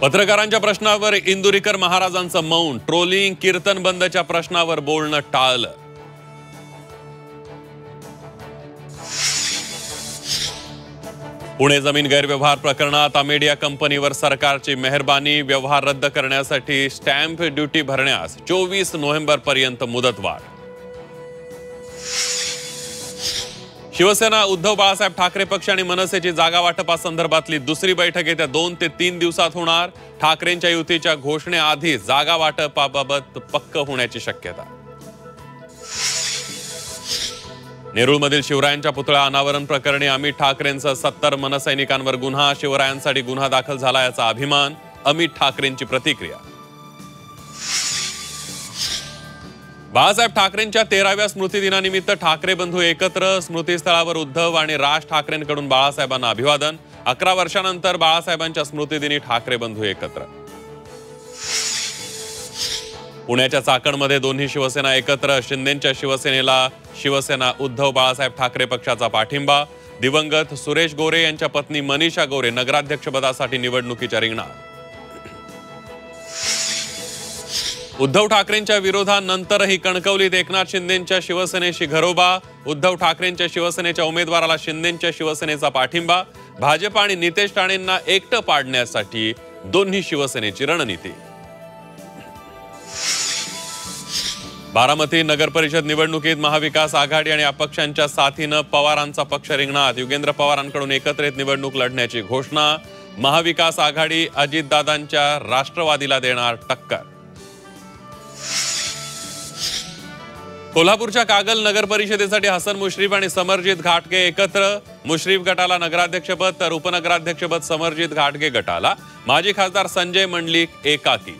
पत्रकारांच्या प्रश्नावर इंदुरीकर महाराजांचं मौन. ट्रोलिंग कीर्तन बंदच्या प्रश्नावर बोलणं टाळलं. पुणे जमीन गैरव्यवहार प्रकरणात अमेडिया कंपनीवर सरकारची मेहरबानी. व्यवहार रद्द करण्यासाठी स्टॅम्प ड्युटी भरण्यास 24 नोव्हेंबरपर्यंत मुदतवाढ. शिवसेना उद्धव बाळासाहेब ठाकरे पक्ष आणि मनसेची जागा वाटपासंदर्भातली दुसरी बैठक येत्या 2 ते 3 दिवसात होणार. ठाकरेंच्या युतीच्या घोषणेआधी जागा वाटपाबाबत पक्क होण्याची शक्यता. नेरूळमधील शिवरायांच्या पुतळा अनावरण प्रकरणी अमित ठाकरेंसह 70 मनसैनिकांवर गुन्हा. शिवरायांसाठी गुन्हा दाखल झाला याचा अभिमान. अमित ठाकरेंची प्रतिक्रिया. बाळासाहेब ठाकरेंच्या 13व्या स्मृतिदिनानिमित्त ठाकरे बंधू एकत्र. स्मृतीस्थळावर उद्धव आणि राज ठाकरेंकडून बाळासाहेबांना अभिवादन. 11 वर्षांनंतर बाळासाहेबांच्या स्मृतिदिनी ठाकरे बंधू एकत्र. पुण्याच्या चाकणमध्ये दोन्ही शिवसेना एकत्र. शिंदेंच्या शिवसेनेला शिवसेना उद्धव बाळासाहेब ठाकरे पक्षाचा पाठिंबा. दिवंगत सुरेश गोरे यांच्या पत्नी मनीषा गोरे नगराध्यक्षपदासाठी निवडणुकीच्या रिंगणात. उद्धव ठाकरेंच्या विरोधानंतरही कणकवलीत एकनाथ शिंदेंच्या शिवसेनेशी घरोबा. उद्धव ठाकरेंच्या शिवसेनेच्या उमेदवाराला शिंदेंच्या शिवसेनेचा पाठिंबा. भाजप आणि नितेश राणेंना एकटं पाडण्यासाठी दोन्ही शिवसेनेची रणनीती. बारामती नगर परिषद निवडणुकीत महाविकास आघाडी आणि अपक्षांच्या साथीनं पवारांचा पक्ष रिंगणात. युगेंद्र पवारांकडून एकत्रित निवडणूक लढण्याची घोषणा. महाविकास आघाडी अजितदादांच्या राष्ट्रवादीला देणार टक्कर. कोल्हापूरच्या कागल नगर परिषदेसाठी हसन मुश्रीफ आणि समरजित घाटगे एकत्र. मुश्रीफ गटाला नगराध्यक्षपद तर उपनगराध्यक्षपद समरजित घाटगे गटाला. माजी खासदार संजय मंडलिक एकाकी.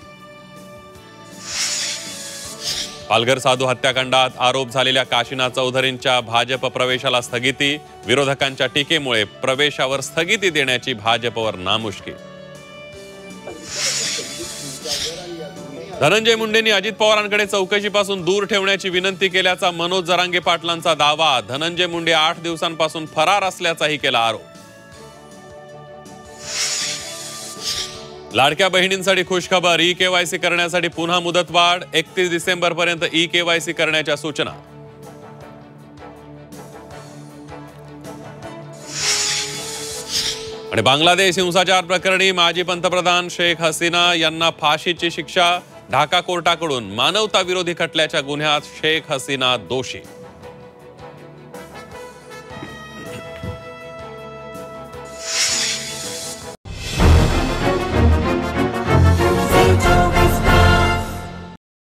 पालघर साधू हत्याकांडात आरोप झालेल्या काशीनाथ चौधरींच्या भाजप प्रवेशाला स्थगिती. विरोधकांच्या टीकेमुळे प्रवेशावर स्थगिती देण्याची भाजपवर नामुष्की. धनंजय मुंडेंनी अजित पवारांकडे चौकशीपासून दूर ठेवण्याची विनंती केल्याचा मनोज जरांगे पाटलांचा दावा. धनंजय मुंडे 8 दिवसांपासून फरार असल्याचाही केला आरोप. लाडक्या बहिणींसाठी खुशखबर. ई-केवायसी करण्यासाठी पुन्हा मुदतवाढ. 31 डिसेंबरपर्यंत ई-केवायसी करण्याच्या सूचना. आणि बांगलादेश हिंसाचार प्रकरणी माजी पंतप्रधान शेख हसीना यांना फाशीची शिक्षा. ढाका कोर्टाकडून मानवता विरोधी खटल्याच्या गुन्ह्यात शेख हसीना दोषी.